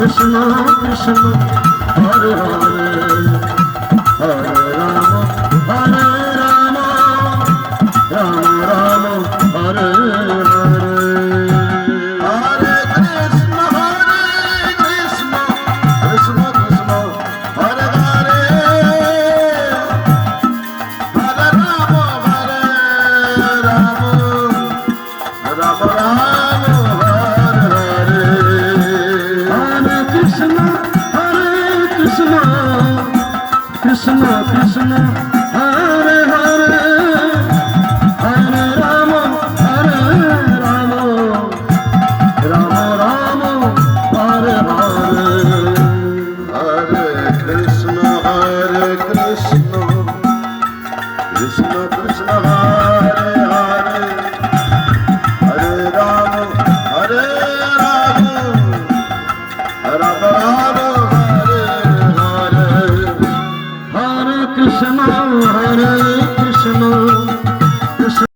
Krishna Krishna Hare Hare Hare Rama Hare Rama Rama Rama Hare Hare Hare Krishna Krishna Krishna Hare Hare Hare Rama Rama Rama Krishna Krishna Hare Hare Hare Rama Rama Rama Hare Hare Hare Krishna Krishna Krishna Hare Hare Hare Rama Rama Krishna